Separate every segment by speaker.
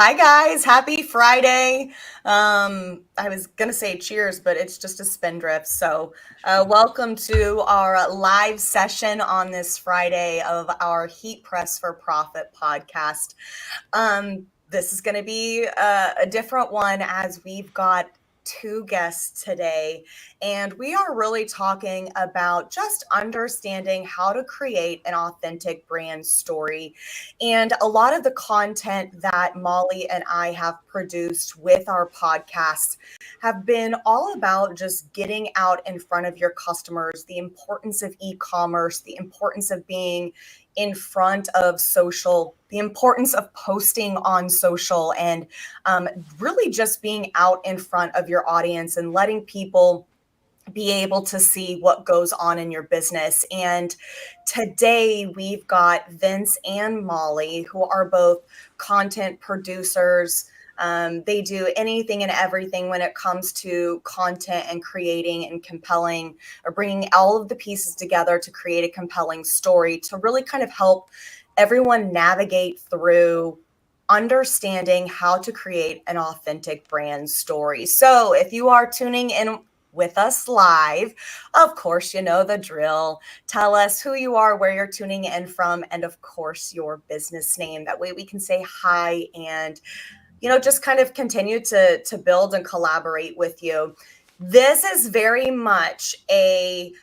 Speaker 1: Hi guys, happy Friday. I was gonna say cheers, but it's just a spindrift. So, welcome to our live session on this Friday of our Heat Press for Profit podcast. This is going to be a different one as we've got two guests today, and we are really talking about just understanding how to create an authentic brand story. And a lot of the content that Molly and I have produced with our podcasts have been all about just getting out in front of your customers, the importance of e-commerce, the importance of being in front of social, the importance of posting on social, and really just being out in front of your audience and letting people be able to see what goes on in your business. And today we've got Vince and Molly, who are both content producers. They do anything and everything when it comes to content and creating and compelling, or bringing all of the pieces together to create a compelling story to really kind of help everyone navigate through understanding how to create an authentic brand story. So if you are tuning in with us live, of course, you know the drill. Tell us who you are, where you're tuning in from, and of course, your business name. That way we can say hi and, just kind of continue to build and collaborate with you. This is very much a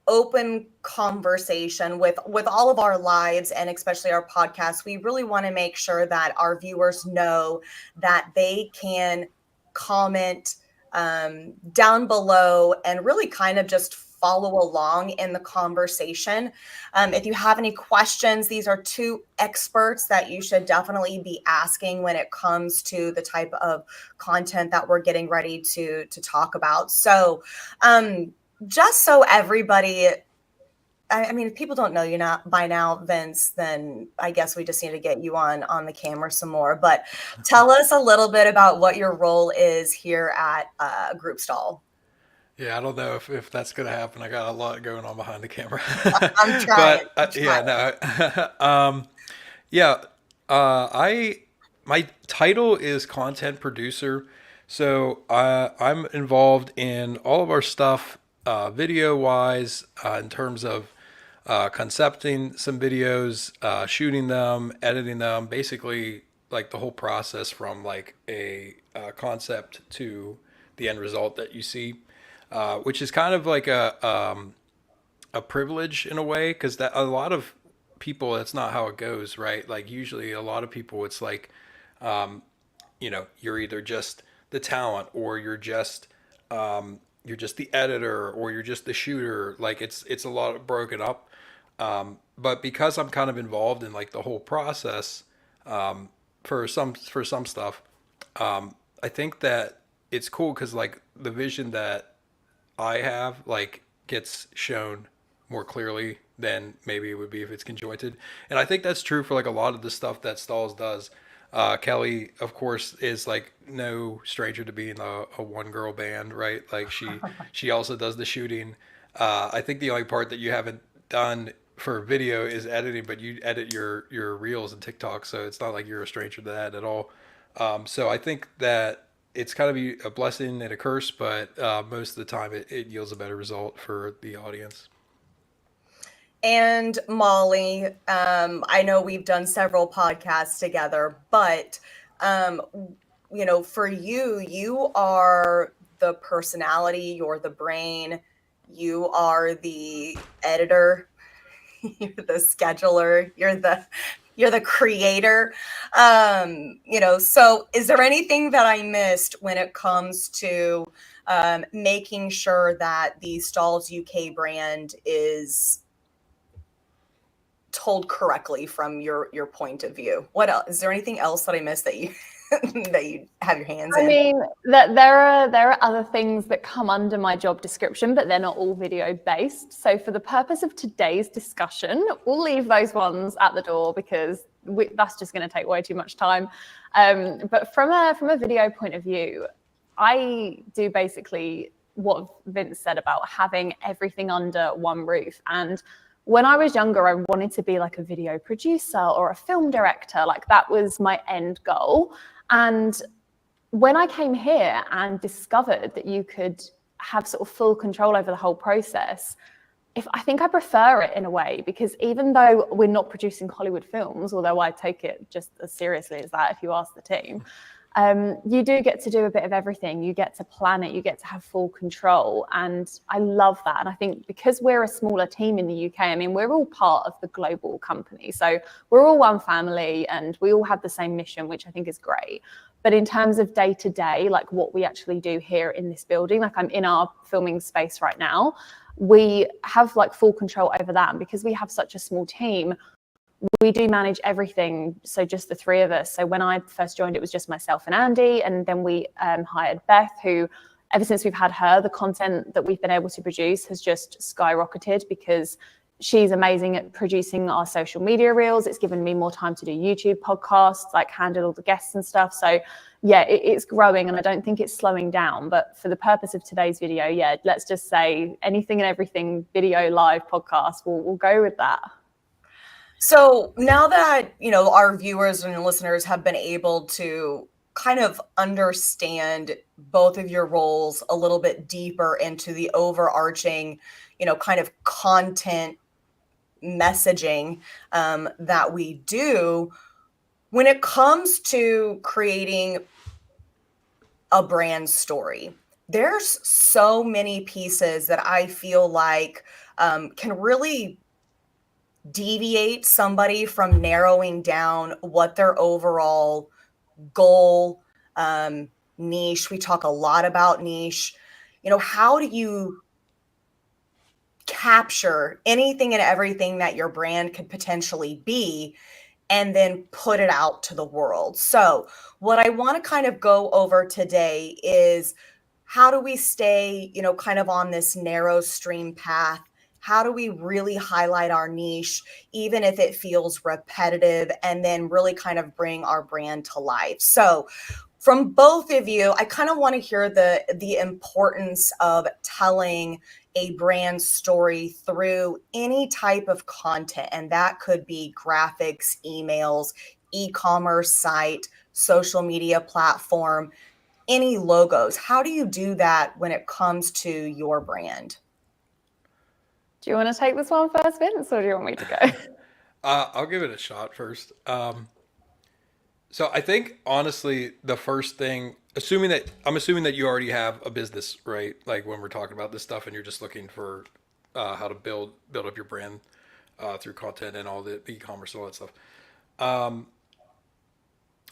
Speaker 1: open conversation with all of our lives, and especially our podcasts. We really want to make sure that our viewers know that they can comment down below and really kind of just follow along in the conversation. If you have any questions, these are two experts that you should definitely be asking when it comes to the type of content that we're getting ready to talk about. So just so everybody, I mean, if people don't know you not by now, Vince, then I guess we just need to get you on the camera some more. But tell us a little bit about what your role is here at Group Stall.
Speaker 2: Yeah, I don't know if that's gonna happen. I got a lot going on behind the camera,
Speaker 1: I'm trying.
Speaker 2: but
Speaker 1: I'm
Speaker 2: yeah,
Speaker 1: trying.
Speaker 2: no, yeah. I my title is content producer, so I'm involved in all of our stuff, video wise, in terms of concepting some videos, shooting them, editing them, basically like the whole process from like a concept to the end result that you see, which is kind of like a privilege in a way because that a lot of people that's not how it goes, right? Like usually a lot of people it's like you're either just the talent or you're just the editor or you're just the shooter. Like it's a lot of broken up. But because I'm kind of involved in like the whole process, for some stuff, I think that it's cool because like the vision that I have like gets shown more clearly than maybe it would be if it's conjointed. And I think that's true for like a lot of the stuff that Stalls does. Kelly, of course, is like no stranger to being a one girl band, right? Like she also does the shooting. I think the only part that you haven't done for video is editing, but you edit your reels and TikTok, so it's not like you're a stranger to that at all. So I think that it's kind of a blessing and a curse, but most of the time it yields a better result for the audience.
Speaker 1: And Molly, I know we've done several podcasts together, but um, for you, you are the personality, you're the brain, you are the editor, you're the scheduler, you're the creator. So is there anything that I missed when it comes to making sure that the Stalls UK brand is told correctly from your point of view? What else? Is there anything else that I missed that you that you have your hands
Speaker 3: I
Speaker 1: in?
Speaker 3: mean, that there are other things that come under my job description, but they're not all video based. So for the purpose of today's discussion, we'll leave those ones at the door because that's just going to take way too much time. But from a video point of view, I do basically what Vince said about having everything under one roof. And when I was younger, I wanted to be like a video producer or a film director. Like that was my end goal. And when I came here and discovered that you could have sort of full control over the whole process, I think I prefer it in a way, because even though we're not producing Hollywood films, although I take it just as seriously as that if you ask the team, you do get to do a bit of everything. You get to plan it, you get to have full control. And I love that. And I think because we're a smaller team in the UK, I mean, we're all part of the global company. So we're all one family and we all have the same mission, which I think is great. But in terms of day to day, like what we actually do here in this building, like I'm in our filming space right now, we have like full control over that. And because we have such a small team, we do manage everything. So just the three of us. So when I first joined, it was just myself and Andy. And then we hired Beth, who ever since we've had her, the content that we've been able to produce has just skyrocketed because she's amazing at producing our social media reels. It's given me more time to do YouTube podcasts, like handle all the guests and stuff. So yeah, it's growing and I don't think it's slowing down. But for the purpose of today's video, yeah, let's just say anything and everything video, live, podcast, we'll go with that.
Speaker 1: So now that, you know, our viewers and listeners have been able to kind of understand both of your roles a little bit deeper into the overarching, you know, kind of content messaging that we do, when it comes to creating a brand story, there's so many pieces that I feel like can really deviate somebody from narrowing down what their overall goal, niche. We talk a lot about niche. You know, how do you capture anything and everything that your brand could potentially be and then put it out to the world? So what I want to kind of go over today is how do we stay, you know, kind of on this narrow stream path? How do we really highlight our niche, even if it feels repetitive, and then really kind of bring our brand to life? So from both of you, I kind of want to hear the importance of telling a brand story through any type of content. And that could be graphics, emails, e-commerce site, social media platform, any logos. How do you do that when it comes to your brand?
Speaker 3: Do you want to take this one first, Vince, or do you want me to go?
Speaker 2: I'll give it a shot first. So I think honestly, the first thing, assuming that you already have a business, right? Like when we're talking about this stuff, and you're just looking for how to build up your brand through content and all the e-commerce and all that stuff.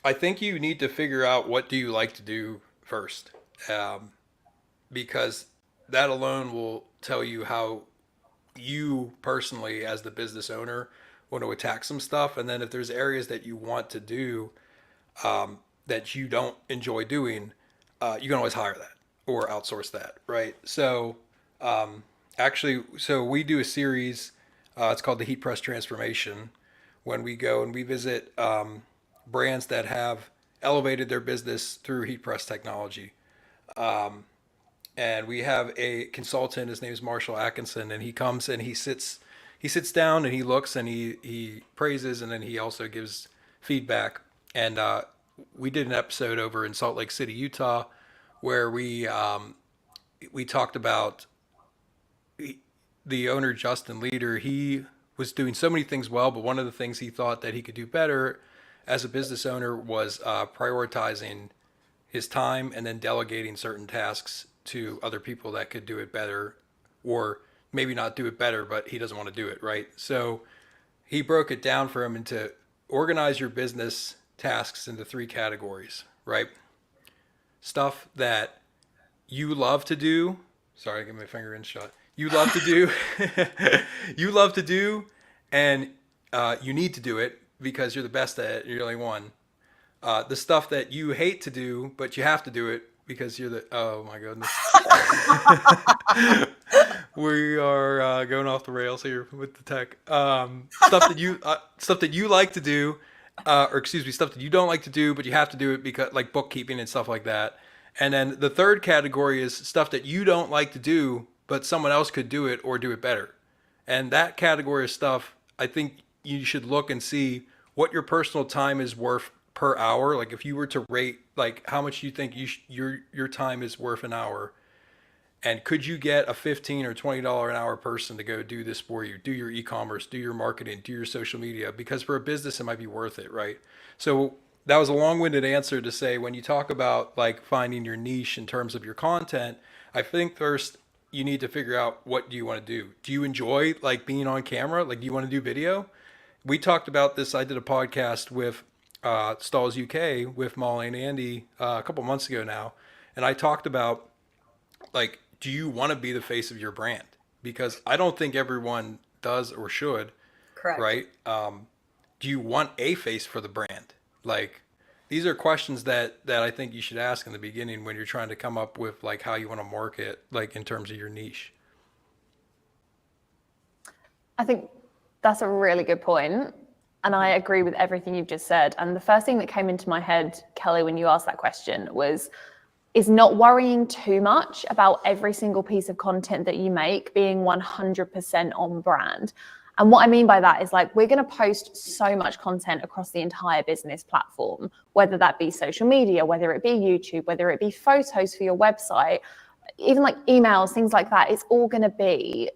Speaker 2: I think you need to figure out what do you like to do first, because that alone will tell you how you personally, as the business owner, want to attack some stuff. And then if there's areas that you want to do that you don't enjoy doing, you can always hire that or outsource that, right? So so we do a series, it's called the Heat Press Transformation, when we go and we visit brands that have elevated their business through heat press technology. And we have a consultant, his name is Marshall Atkinson, and he comes and he sits down and he looks and he praises, and then he also gives feedback. And we did an episode over in Salt Lake City, Utah, where we talked about the owner, Justin Leader. He was doing so many things well, but one of the things he thought that he could do better as a business owner was prioritizing his time and then delegating certain tasks to other people that could do it better, or maybe not do it better, but he doesn't want to do it, right? So he broke it down for him into organize your business tasks into 3 categories, right? Stuff that you love to do. Sorry, I get my finger in shot. You love to do, and you need to do it because you're the best at it. You're the only one. The stuff that you hate to do, but you have to do it because you're the, oh my goodness. We are going off the rails here with the tech. Stuff that you like to do, stuff that you don't like to do, but you have to do it because, like bookkeeping and stuff like that. And then the third category is stuff that you don't like to do, but someone else could do it or do it better. And that category of stuff, I think you should look and see what your personal time is worth per hour. Like if you were to rate like how much you think your time is worth an hour, and could you get a $15 or $20 an hour person to go do this for you? Do your e-commerce, do your marketing, do your social media? Because for a business, it might be worth it, right? So that was a long-winded answer to say when you talk about like finding your niche in terms of your content, I think first you need to figure out what do you want to do. Do you enjoy like being on camera? Like, do you want to do video? We talked about this. I did a podcast with Stalls UK with Molly and Andy a couple months ago now, and I talked about like, do you want to be the face of your brand? Because I don't think everyone does or should,
Speaker 1: Correct.
Speaker 2: right? Do you want a face for the brand? Like, these are questions that I think you should ask in the beginning when you're trying to come up with like how you want to market, like in terms of your niche.
Speaker 3: I think that's a really good point. And I agree with everything you've just said. And the first thing that came into my head, Kelly, when you asked that question is not worrying too much about every single piece of content that you make being 100% on brand. And what I mean by that is like, we're going to post so much content across the entire business platform, whether that be social media, whether it be YouTube, whether it be photos for your website, even like emails, things like that. It's all going to be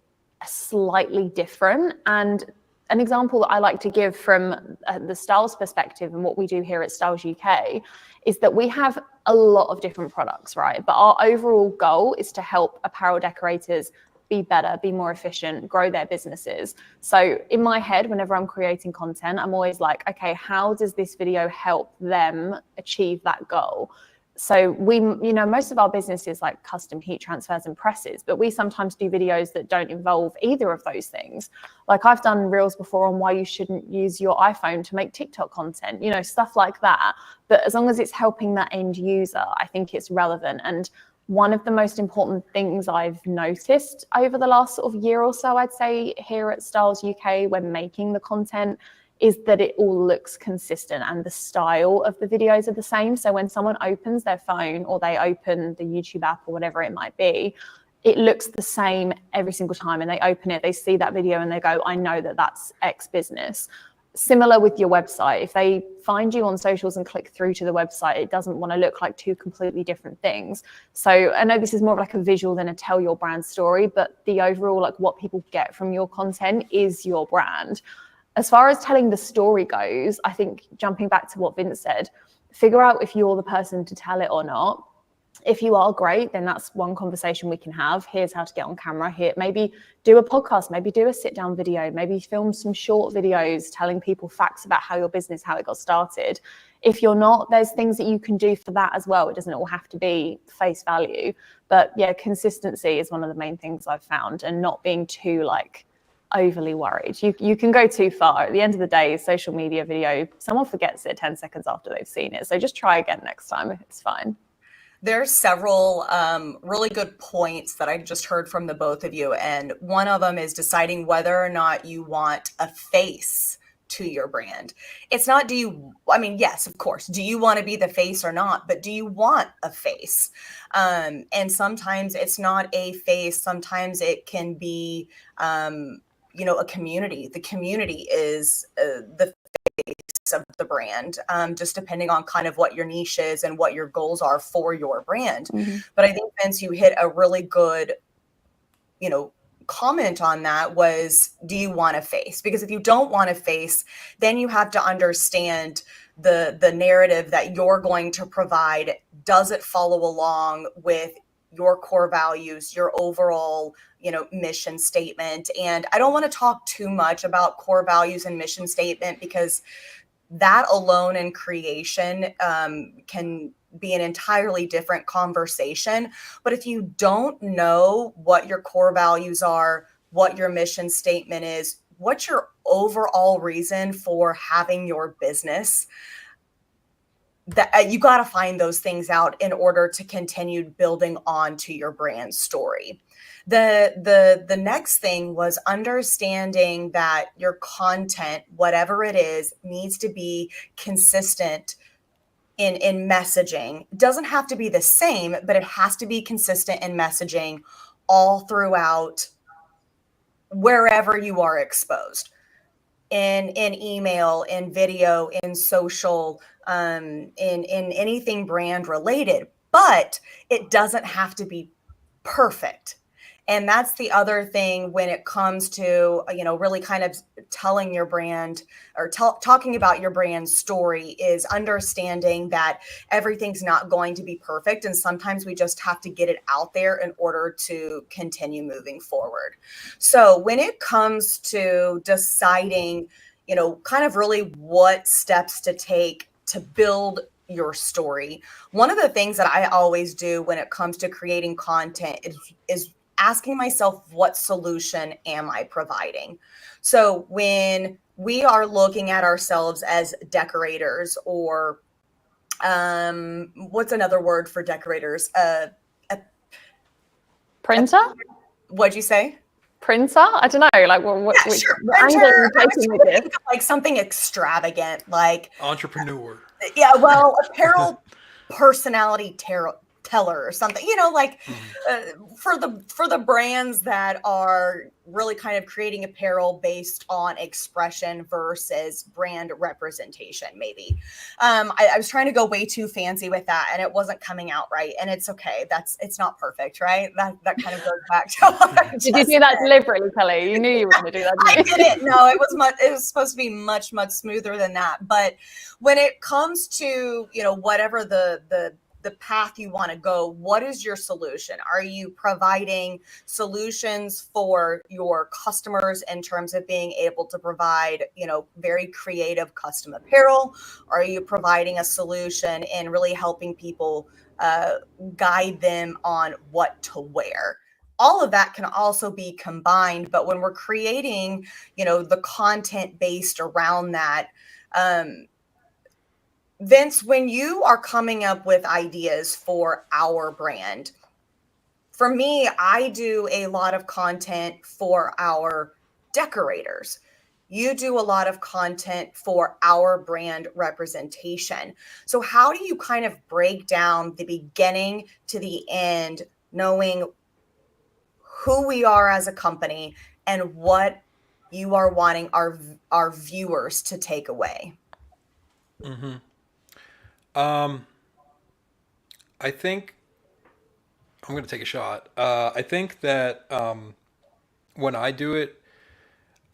Speaker 3: slightly different. And an example that I like to give from the Styles perspective and what we do here at Styles UK is that we have a lot of different products, right? But our overall goal is to help apparel decorators be better, be more efficient, grow their businesses. So in my head, whenever I'm creating content, I'm always like, okay, how does this video help them achieve that goal? So we, most of our business is like custom heat transfers and presses, but we sometimes do videos that don't involve either of those things. Like I've done reels before on why you shouldn't use your iPhone to make TikTok content, stuff like that. But as long as it's helping that end user, I think it's relevant. And one of the most important things I've noticed over the last sort of year or so, I'd say here at Styles UK when making the content, is that it all looks consistent and the style of the videos are the same. So when someone opens their phone or they open the YouTube app or whatever it might be, it looks the same every single time, and they open it, they see that video and they go, I know that that's X business. Similar with your website. If they find you on socials and click through to the website, it doesn't want to look like two completely different things. So I know this is more of like a visual than a tell your brand story, but the overall, like what people get from your content is your brand. As far as telling the story goes, I think jumping back to what Vince said, figure out if you're the person to tell it or not. If you are, great, then that's one conversation we can have. Here's how to get on camera. Here, maybe do a podcast, maybe do a sit down video, maybe film some short videos telling people facts about how your business, how it got started. If you're not, there's things that you can do for that as well. It doesn't all have to be face value. But yeah, consistency is one of the main things I've found, and not being too like overly worried. You can go too far. At the end of the day, social media video, someone forgets it 10 seconds after they've seen it. So just try again next time. It's fine.
Speaker 1: There's several really good points that I just heard from the both of you. And one of them is deciding whether or not you want a face to your brand. It's not, yes, of course, do you want to be the face or not? But do you want a face? And sometimes it's not a face. Sometimes it can be, a community. The community is the face of the brand, just depending on kind of what your niche is and what your goals are for your brand. Mm-hmm. But I think, Vince, you hit a really good, comment on that was, do you want a face? Because if you don't want a face, then you have to understand the narrative that you're going to provide. Does it follow along with your core values, your overall, mission statement? And I don't want to talk too much about core values and mission statement, because that alone in creation can be an entirely different conversation. But if you don't know what your core values are, what your mission statement is, what's your overall reason for having your business, that you got to find those things out in order to continue building on to your brand story. The next thing was understanding that your content, whatever it is, needs to be consistent in messaging. It doesn't have to be the same, but it has to be consistent in messaging all throughout wherever you are exposed in email, in video, in social, in anything brand related. But it doesn't have to be perfect. And that's the other thing when it comes to, really kind of telling your brand or talking about your brand story, is understanding that everything's not going to be perfect. And sometimes we just have to get it out there in order to continue moving forward. So when it comes to deciding, kind of really what steps to take to build your story, one of the things that I always do when it comes to creating content is asking myself, what solution am I providing? So when we are looking at ourselves as decorators, or what's another word for decorators?
Speaker 3: Printer?
Speaker 1: What'd you say?
Speaker 3: Printer? I don't know. Like,
Speaker 1: Sure.
Speaker 3: what angle are you
Speaker 1: I was
Speaker 3: taking
Speaker 1: trying
Speaker 3: with
Speaker 1: to
Speaker 3: this?
Speaker 1: think of like something extravagant, like
Speaker 2: Entrepreneur.
Speaker 1: yeah, well, apparel personality teller or something, like for the brands that are really kind of creating apparel based on expression versus brand representation. Maybe I was trying to go way too fancy with that, and it wasn't coming out right, and it's okay. It's not perfect, right? That kind of goes back to what I
Speaker 3: Did you
Speaker 1: just
Speaker 3: do that
Speaker 1: said.
Speaker 3: deliberately, Kelly? You knew you were going to do that,
Speaker 1: I
Speaker 3: didn't you?
Speaker 1: didn't. No, it was supposed to be much, much smoother than that. But when it comes to, whatever the path you want to go, what is your solution? Are you providing solutions for your customers in terms of being able to provide, very creative custom apparel? Are you providing a solution in really helping people guide them on what to wear? All of that can also be combined, but when we're creating, the content based around that, Vince, when you are coming up with ideas for our brand, for me, I do a lot of content for our decorators. You do a lot of content for our brand representation. So how do you kind of break down the beginning to the end, knowing who we are as a company and what you are wanting our viewers to take away?
Speaker 2: Um, I think I'm going to take a shot. I think that when I do it,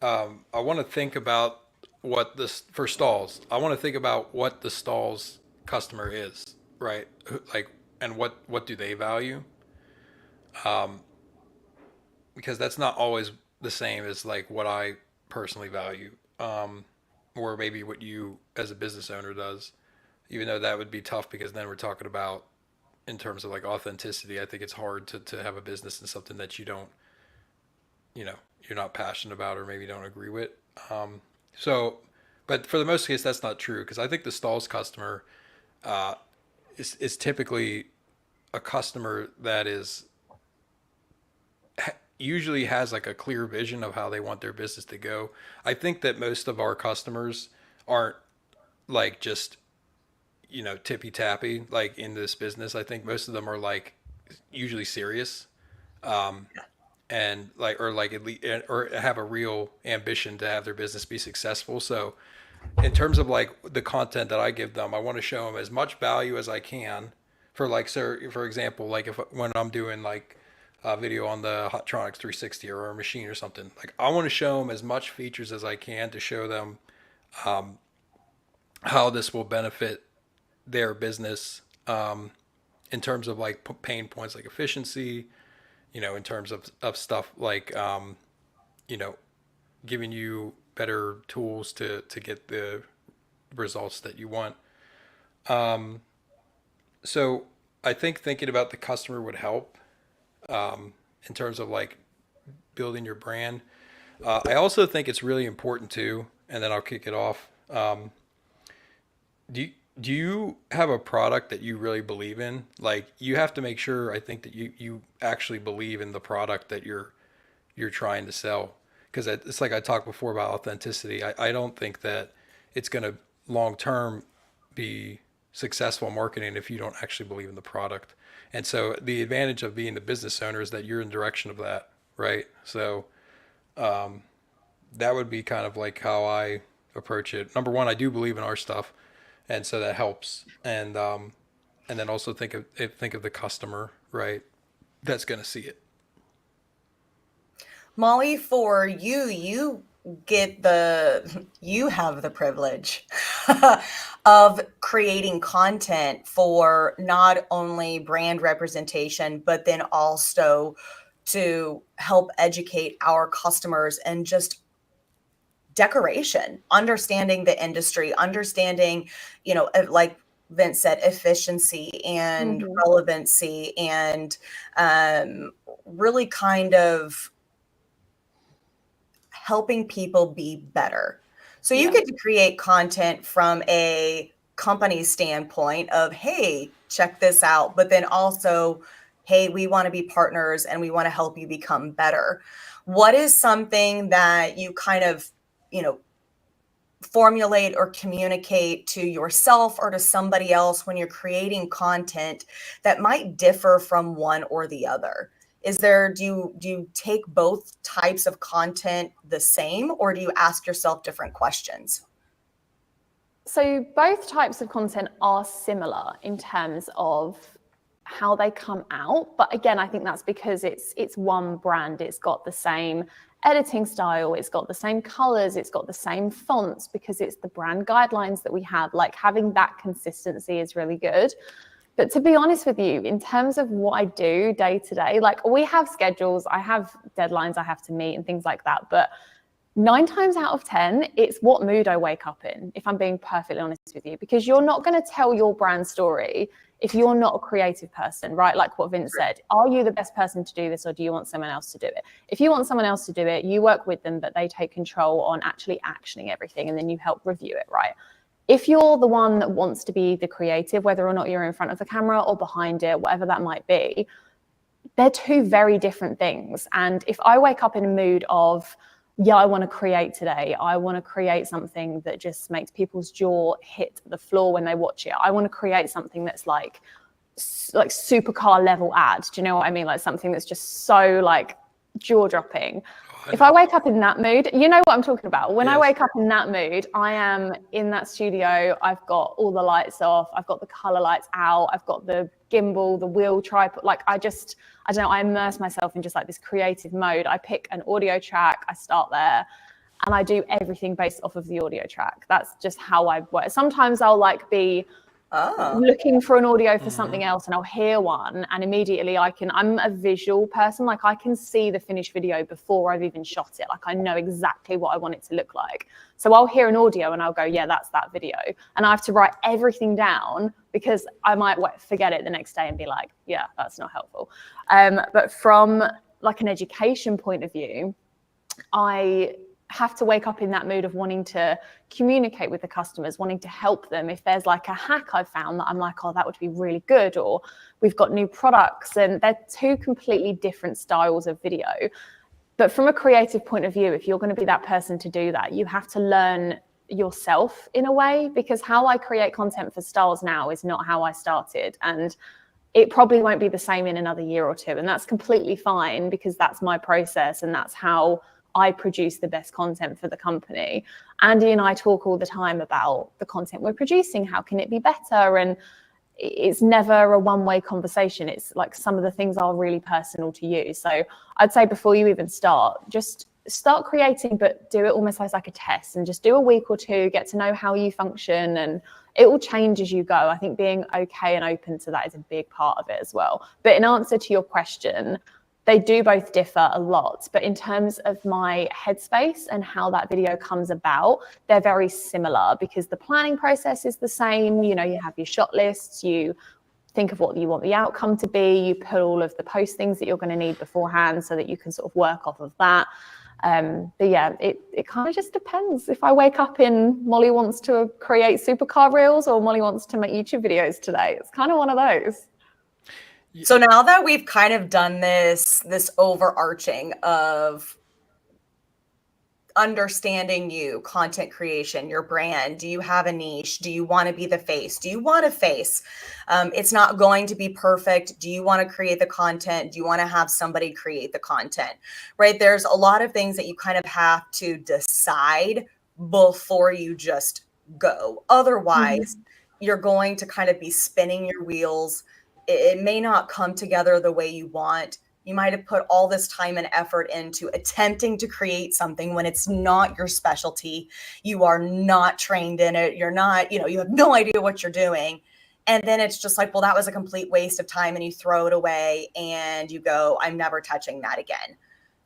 Speaker 2: I want to think about what this for stalls. I want to think about what the stall's customer is, right? Like, and what do they value? Because that's not always the same as like what I personally value, or maybe what you as a business owner does. Even though that would be tough because then we're talking about in terms of like authenticity. I think it's hard to have a business in something that you don't, you're not passionate about or maybe don't agree with. So, but for the most case, that's not true because I think the stalls customer uh, is typically a customer that is usually has like a clear vision of how they want their business to go. I think that most of our customers aren't like just, tippy tappy like in this business. I think most of them are like usually serious, um, and like or like at least or have a real ambition to have their business be successful. So in terms of like the content that I give them, I want to show them as much value as I can. For like, so for example, like if when I'm doing like a video on the Hotronics 360 or a machine or something, like I want to show them as much features as I can to show them how this will benefit their business, in terms of like pain points like efficiency, in terms of stuff like, you know, giving you better tools to get the results that you want. So I think thinking about the customer would help, in terms of like building your brand. I also think it's really important too, and then I'll kick it off. Do you have a product that you really believe in? Like you have to make sure, I think, that you actually believe in the product that you're trying to sell. Because it's like I talked before about authenticity. I don't think that it's going to long term be successful marketing if you don't actually believe in the product. And so the advantage of being the business owner is that you're in direction of that, right? So That would be kind of like how I approach it. Number one, I do believe in our stuff, and so that helps. And then also think of the customer, right? That's going to see it.
Speaker 1: Molly, for you, you have the privilege of creating content for not only brand representation, but then also to help educate our customers and just decoration, understanding the industry, understanding, like Vince said, efficiency and relevancy, and really kind of helping people be better. So you get to create content from a company standpoint of, hey, check this out, but then also, hey, we want to be partners and we want to help you become better. What is something that you kind of, formulate or communicate to yourself or to somebody else when you're creating content that might differ from one or the other? Do you take both types of content the same, or do you ask yourself different questions?
Speaker 3: So both types of content are similar in terms of how they come out. But again, I think that's because it's one brand. It's got the same editing style. It's got the same colors. It's got the same fonts because it's the brand guidelines that we have. Like, having that consistency is really good. But to be honest with you, in terms of what I do day to day, like, we have schedules, I have deadlines I have to meet and things like that. But 9 times out of 10, it's what mood I wake up in, if I'm being perfectly honest with you, because you're not going to tell your brand story if you're not a creative person, right? Like what Vince said, are you the best person to do this, or do you want someone else to do it? If you want someone else to do it, you work with them, but they take control on actually actioning everything, and then you help review it, right? If you're the one that wants to be the creative, whether or not you're in front of the camera or behind it, whatever that might be, they're two very different things. And if I wake up in a mood of, yeah, I want to create today, I want to create something that just makes people's jaw hit the floor when they watch it, I want to create something that's like supercar level ad, do you know what I mean? Like something that's just so like jaw dropping. If I wake up in that mood, you know what I'm talking about. When I wake up in that mood, I am in that studio. I've got all the lights off. I've got the color lights out. I've got the gimbal, the wheel tripod. Like, I don't know, I immerse myself in just like this creative mode. I pick an audio track. I start there and I do everything based off of the audio track. That's just how I work. Sometimes I'll like be looking for an audio for something else, and I'll hear one, and immediately I'm a visual person. Like, I can see the finished video before I've even shot it. Like, I know exactly what I want it to look like. So I'll hear an audio and I'll go, yeah, that's that video. And I have to write everything down because I might forget it the next day and be like, yeah, that's not helpful. But from like an education point of view, I have to wake up in that mood of wanting to communicate with the customers, wanting to help them. If there's like a hack I've found that I'm like, oh, that would be really good, or we've got new products, and they're two completely different styles of video. But from a creative point of view, if you're going to be that person to do that, you have to learn yourself in a way, because how I create content for Stylz now is not how I started. And it probably won't be the same in another year or two. And that's completely fine, because that's my process and that's how I produce the best content for the company. Andy and I talk all the time about the content we're producing. How can it be better? And it's never a one-way conversation. It's like, some of the things are really personal to you. So I'd say before you even start, just start creating, but do it almost as like a test, and just do a week or two, get to know how you function, and it will change as you go. I think being okay and open to that is a big part of it as well. But in answer to your question, they do both differ a lot, but in terms of my headspace and how that video comes about, they're very similar, because the planning process is the same. You know, you have your shot lists, you think of what you want the outcome to be, you put all of the postings that you're going to need beforehand so that you can sort of work off of that. But yeah, it kind of just depends. If I wake up in Molly wants to create supercar reels, or Molly wants to make YouTube videos today, it's kind of one of those.
Speaker 1: So now that we've kind of done this overarching of understanding you, content creation, your brand. Do you have a niche? Do you want to be the face? Do you want a face? It's not going to be perfect. Do you want to create the content? Do you want to have somebody create the content? Right? There's a lot of things that you kind of have to decide before you just go. Otherwise, you're going to kind of be spinning your wheels. It may not come together the way you want. You might have put all this time and effort into attempting to create something when it's not your specialty. You are not trained in it. You're not, you have no idea what you're doing. And then it's just like, well, that was a complete waste of time, and you throw it away and you go, I'm never touching that again.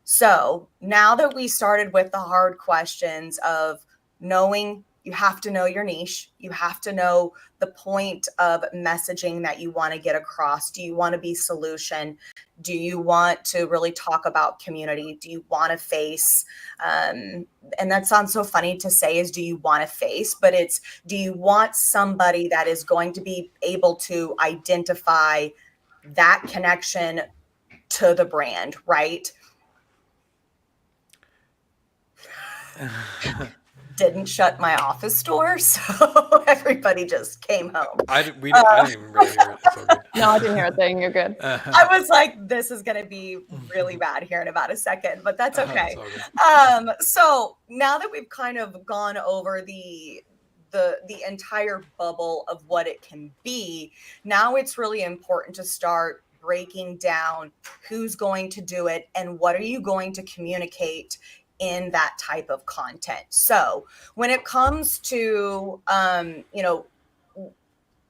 Speaker 1: So now that we started with the hard questions of knowing, you have to know your niche. You have to know the point of messaging that you want to get across. Do you want to be solution? Do you want to really talk about community? Do you want to face? And that sounds so funny to say, is do you want to face? But it's, do you want somebody that is going to be able to identify that connection to the brand, right? Didn't shut my office door, so everybody just came home.
Speaker 2: I didn't even really hear it. It's all good.
Speaker 3: No, I didn't hear a thing. You're good.
Speaker 1: I was like, this is going to be really bad here in about a second, but that's okay.
Speaker 2: It's all good.
Speaker 1: So now that we've kind of gone over the entire bubble of what it can be, now it's really important to start breaking down who's going to do it and what are you going to communicate in that type of content. So when it comes to,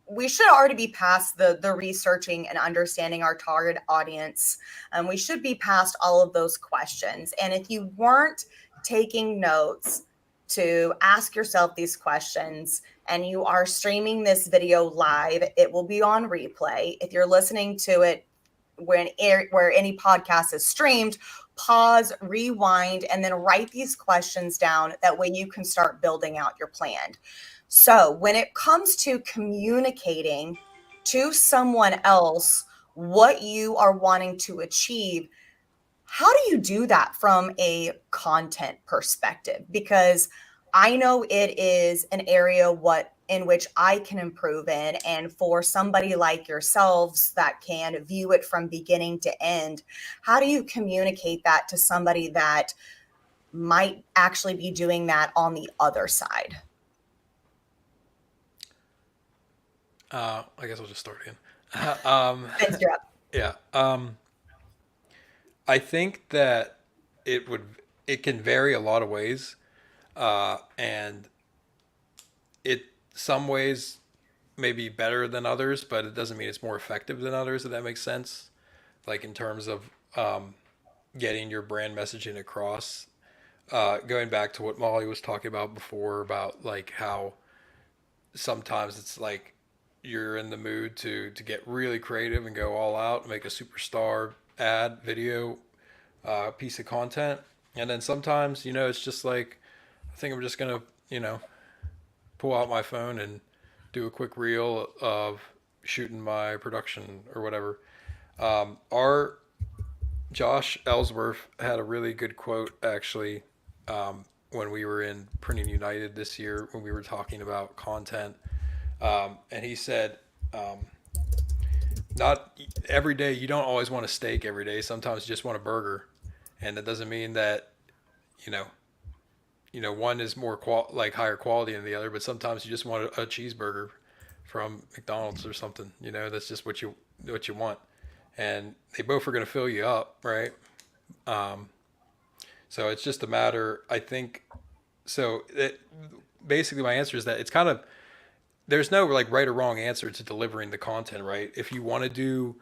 Speaker 1: we should already be past the researching and understanding our target audience. We should be past all of those questions. And if you weren't taking notes to ask yourself these questions and you are streaming this video live, it will be on replay. If you're listening to it where any podcast is streamed, pause, rewind, and then write these questions down. That way you can start building out your plan. So when it comes to communicating to someone else what you are wanting to achieve, how do you do that from a content perspective? Because I know it is an area in which I can improve in. And for somebody like yourselves that can view it from beginning to end, how do you communicate that to somebody that might actually be doing that on the other side?
Speaker 2: I guess I'll just start again.
Speaker 1: Vince, you're up.
Speaker 2: Yeah. I think that it can vary a lot of ways. And some ways may be better than others, but it doesn't mean it's more effective than others, if that makes sense. Like in terms of getting your brand messaging across. Going back to what Molly was talking about before, about like how sometimes it's like you're in the mood to get really creative and go all out and make a superstar ad, video, piece of content. And then sometimes, it's just like, I think I'm just going to, pull out my phone and do a quick reel of shooting my production or whatever. Our Josh Ellsworth had a really good quote actually when we were in Printing United this year when we were talking about content. And he said, not every day, you don't always want a steak every day. Sometimes you just want a burger. And that doesn't mean that, one is more higher quality than the other, but sometimes you just want a cheeseburger from McDonald's or something, that's just what you want. And they both are going to fill you up. Right. So it's just a matter, I think. So basically my answer is that it's kind of, there's no like right or wrong answer to delivering the content, right? If you want to do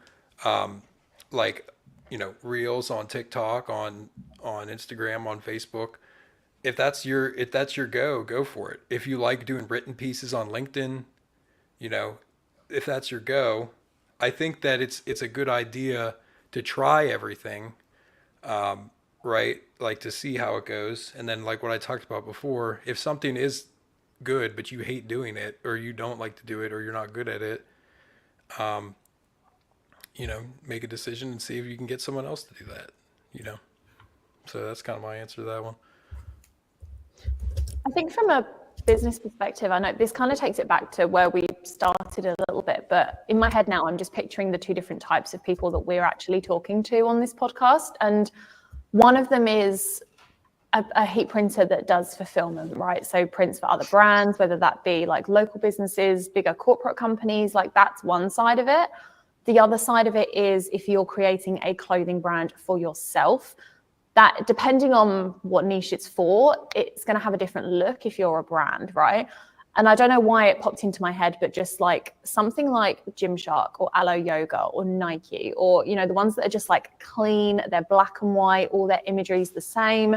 Speaker 2: reels on TikTok, on Instagram, on Facebook, if that's your go for it. If you like doing written pieces on LinkedIn, if that's your go, I think that it's a good idea to try everything, right? Like to see how it goes. And then like what I talked about before, if something is good, but you hate doing it, or you don't like to do it, or you're not good at it, make a decision and see if you can get someone else to do that, So that's kind of my answer to that one.
Speaker 3: think from a business perspective, I know this kind of takes it back to where we started a little bit, but in my head now, I'm just picturing the two different types of people that we're actually talking to on this podcast. And one of them is a heat printer that does fulfillment, right? So prints for other brands, whether that be like local businesses, bigger corporate companies, like that's one side of it. The other side of it is if you're creating a clothing brand for yourself, that depending on what niche it's for, it's going to have a different look if you're a brand, right? And I don't know why it popped into my head, but just like something like Gymshark or Alo Yoga or Nike, or, you know, the ones that are just like clean, they're black and white, all their imagery is the same.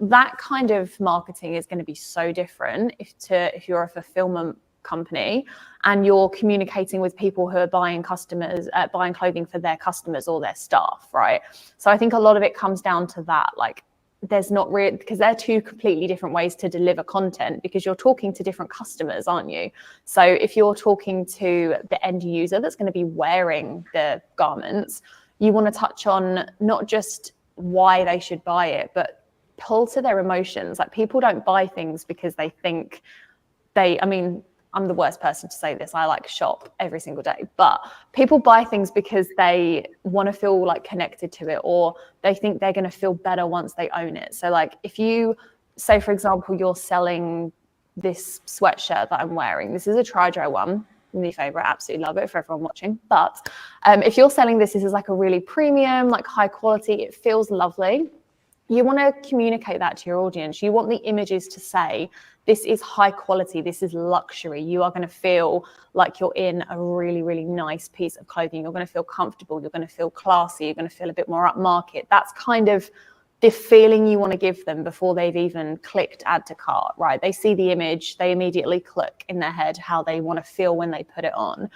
Speaker 3: That kind of marketing is going to be so different if you're a fulfillment company and you're communicating with people who are buying clothing for their customers or their staff, right? So I think a lot of it comes down to that. Like, there's not really, because they're two completely different ways to deliver content, because you're talking to different customers, aren't you? So if you're talking to the end user that's going to be wearing the garments, you want to touch on not just why they should buy it, but pull to their emotions. Like, people don't buy things because they think I'm the worst person to say this. I like shop every single day, but people buy things because they want to feel like connected to it, or they think they're going to feel better once they own it. So like, if you say, for example, you're selling this sweatshirt that I'm wearing, this is a Tri-Dry one, my favorite, absolutely love it for everyone watching. But if you're selling this is like a really premium, like high quality, it feels lovely. You want to communicate that to your audience. You want the images to say, this is high quality, this is luxury. You are going to feel like you're in a really, really nice piece of clothing. You're going to feel comfortable. You're going to feel classy. You're going to feel a bit more upmarket. That's kind of the feeling you want to give them before they've even clicked add to cart, right? They see the image, they immediately click in their head how they want to feel when they put it on.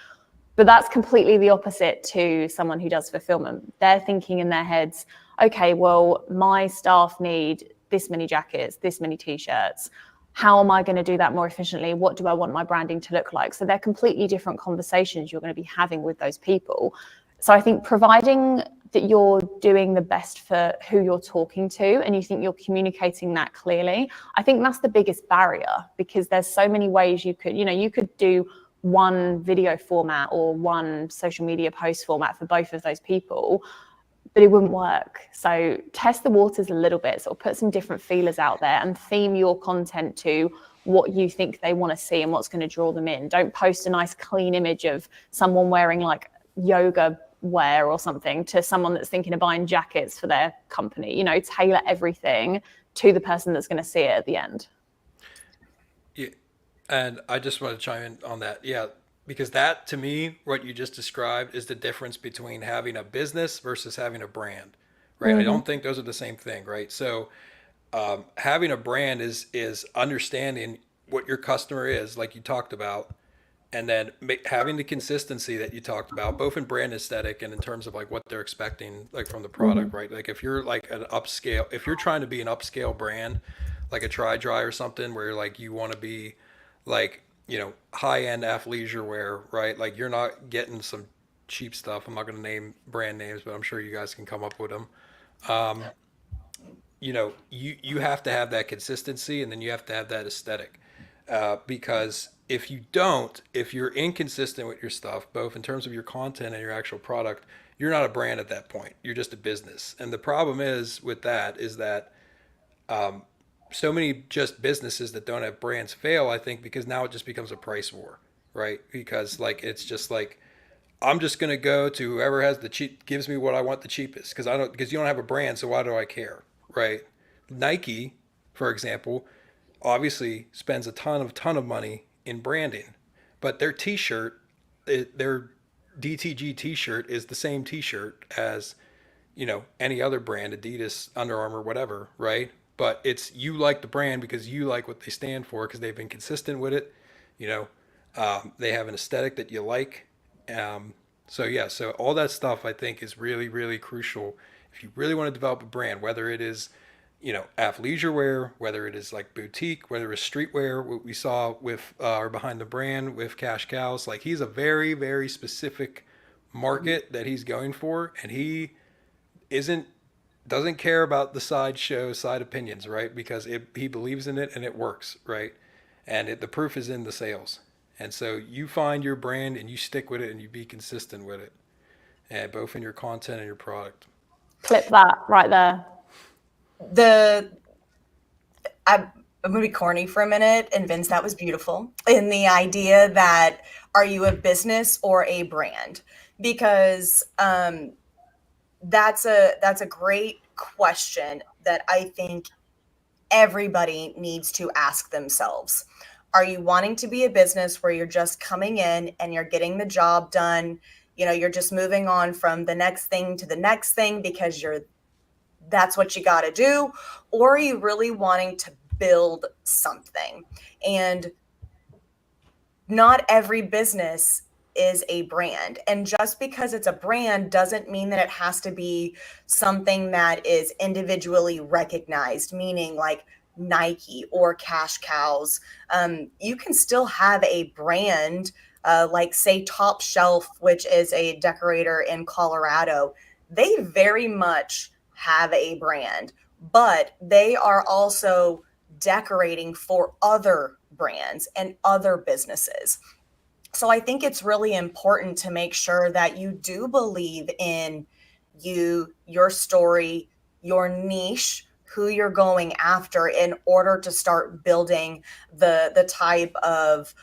Speaker 3: But that's completely the opposite to someone who does fulfillment. They're thinking in their heads, okay, well, my staff need this many jackets, this many t-shirts. How am I going to do that more efficiently? What do I want my branding to look like? So they're completely different conversations you're going to be having with those people. So I think providing that you're doing the best for who you're talking to and you think you're communicating that clearly, I think that's the biggest barrier, because there's so many ways you could do one video format or one social media post format for both of those people, but it wouldn't work. So test the waters a little bit, sort of put some different feelers out there and theme your content to what you think they want to see and what's going to draw them in. Don't post a nice clean image of someone wearing like yoga wear or something to someone that's thinking of buying jackets for their company. You know, tailor everything to the person that's going to see it at the end.
Speaker 2: Yeah, and I just want to chime in on that. Yeah, because that, to me, what you just described is the difference between having a business versus having a brand, right? I don't think those are the same thing, right? So having a brand is understanding what your customer is, like you talked about, and then having the consistency that you talked about, both in brand aesthetic and in terms of like what they're expecting, like from the product, right? Like if you're like an upscale, if you're trying to be an upscale brand, like a Tri-Dry or something, where like you want to be like, you know, high-end athleisure wear, right? Like you're not getting some cheap stuff. I'm not going to name brand names, but I'm sure you guys can come up with them. You know, you have to have that consistency, and then you have to have that aesthetic, because if you don't, if you're inconsistent with your stuff, both in terms of your content and your actual product, you're not a brand at that point. You're just a business. And the problem is with that is that so many just businesses that don't have brands fail, I think, because now it just becomes a price war, right? Because like, it's just like, I'm just going to go to whoever has the cheap, gives me what I want the cheapest, because you don't have a brand. So why do I care? Right? Nike, for example, obviously spends a ton of money in branding, but their t-shirt, their DTG t-shirt is the same t-shirt as, you know, any other brand, Adidas, Under Armour, whatever, right? But it's, you like the brand because you like what they stand for, because they've been consistent with it. You know, they have an aesthetic that you like. So all that stuff I think is really, really crucial if you really want to develop a brand, whether it is, you know, athleisure wear, whether it is like boutique, whether it's streetwear. What we saw with our Behind the Brand with Cash Cows, like he's a very, very specific market that he's going for, and he isn't doesn't care about the side opinions, right? Because he believes in it and it works, right? And the proof is in the sales. And so you find your brand and you stick with it and you be consistent with it, and both in your content and your product.
Speaker 3: Clip that right there.
Speaker 1: I'm going to be corny for a minute, and Vince, that was beautiful. In the idea that, are you a business or a brand? Because that's a great question that I think everybody needs to ask themselves. Are you wanting to be a business where you're just coming in and you're getting the job done? You're just moving on from the next thing to the next thing because that's what you got to do? Or are you really wanting to build something? And not every business is a brand. And just because it's a brand doesn't mean that it has to be something that is individually recognized, meaning like Nike or Cash Cows. You can still have a brand, like say Top Shelf, which is a decorator in Colorado. They very much have a brand, but they are also decorating for other brands and other businesses. So I think it's really important to make sure that you do believe in your story, your niche, who you're going after in order to start building the type of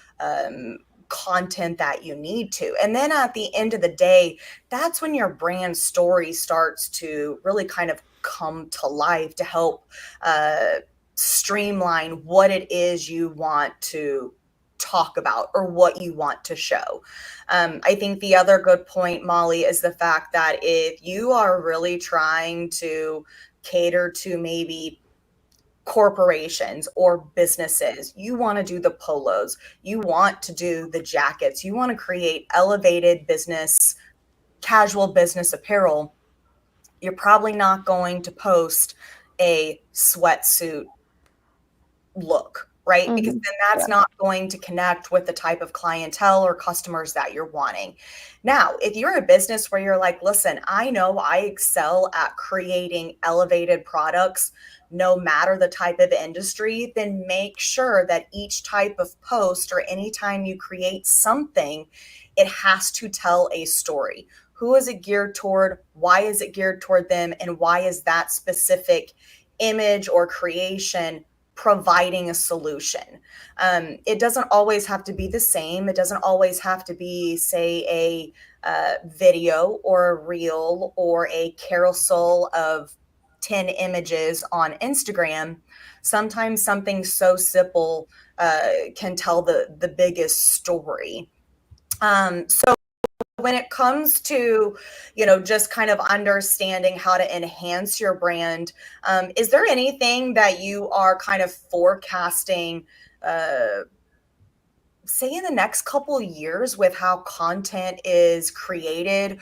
Speaker 1: content that you need to. And then at the end of the day, that's when your brand story starts to really kind of come to life to help streamline what it is you want to talk about or what you want to show. I think the other good point, Molly, is the fact that if you are really trying to cater to maybe corporations or businesses, you want to do the polos, you want to do the jackets, you want to create elevated business, casual business apparel, you're probably not going to post a sweatsuit look, right?
Speaker 3: Mm-hmm.
Speaker 1: Because then that's not going to connect with the type of clientele or customers that you're wanting. Now, if you're a business where you're like, listen, I know I excel at creating elevated products, no matter the type of industry, then make sure that each type of post or anytime you create something, it has to tell a story. Who is it geared toward? Why is it geared toward them? And why is that specific image or creation providing a solution? It doesn't always have to be the same. It doesn't always have to be, say, a video or a reel or a carousel of 10 images on Instagram. Sometimes something so simple can tell the biggest story. So when it comes to, just kind of understanding how to enhance your brand, is there anything that you are kind of forecasting, say in the next couple of years with how content is created,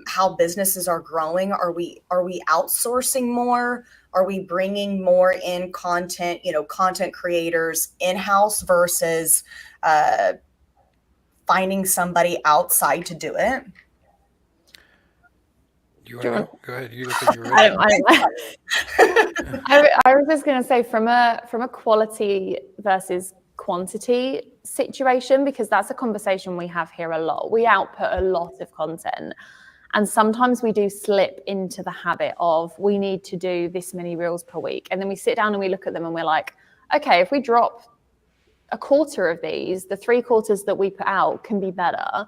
Speaker 1: how businesses are growing? Are we outsourcing more? Are we bringing more in content, content creators in-house versus finding somebody outside to do it?
Speaker 2: You want to go ahead? You look at your. I
Speaker 3: was just going to say from a quality versus quantity situation, because that's a conversation we have here a lot. We output a lot of content, and sometimes we do slip into the habit of we need to do this many reels per week, and then we sit down and we look at them and we're like, okay, if we drop a quarter of these, the 3/4 that we put out can be better.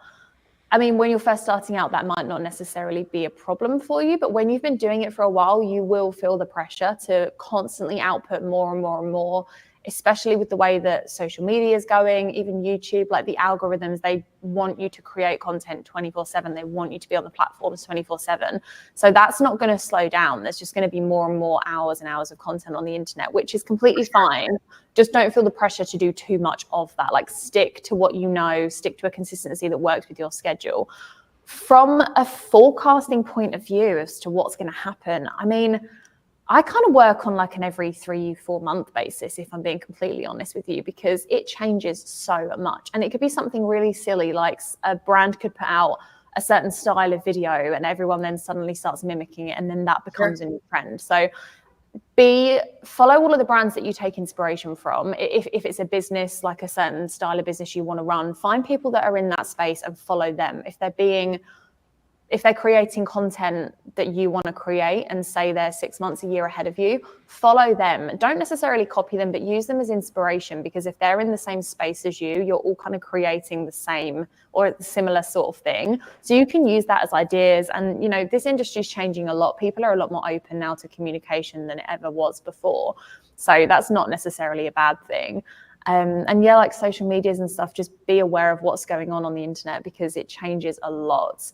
Speaker 3: I mean, when you're first starting out, that might not necessarily be a problem for you, but when you've been doing it for a while, you will feel the pressure to constantly output more and more and more, especially with the way that social media is going, even YouTube, like the algorithms, they want you to create content 24/7. They want you to be on the platforms 24/7. So that's not going to slow down. There's just going to be more and more hours and hours of content on the internet, which is completely fine. Just don't feel the pressure to do too much of that. Like, stick to what you know, stick to a consistency that works with your schedule. From a forecasting point of view as to what's going to happen, I mean, I kind of work on like an every 3-4 month basis, if I'm being completely honest with you, because it changes so much. And it could be something really silly, like a brand could put out a certain style of video, and everyone then suddenly starts mimicking it, and then that becomes a new trend. So follow all of the brands that you take inspiration from. If it's a business, like a certain style of business you want to run, find people that are in that space and follow them. If they're creating content that you want to create and say they're 6 months, a year ahead of you, follow them. Don't necessarily copy them, but use them as inspiration, because if they're in the same space as you, you're all kind of creating the same or similar sort of thing. So you can use that as ideas. And, you know, this industry is changing a lot. People are a lot more open now to communication than it ever was before. So that's not necessarily a bad thing. And yeah, like social medias and stuff, just be aware of what's going on the internet, because it changes a lot.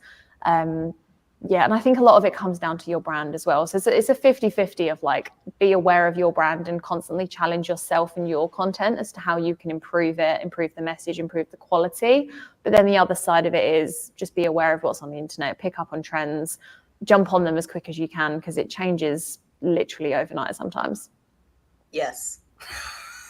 Speaker 3: Yeah, and I think a lot of it comes down to your brand as well. So it's a 50-50 of like, be aware of your brand and constantly challenge yourself and your content as to how you can improve it, improve the message, improve the quality. But then the other side of it is just be aware of what's on the internet, pick up on trends, jump on them as quick as you can, because it changes literally overnight sometimes.
Speaker 1: Yes.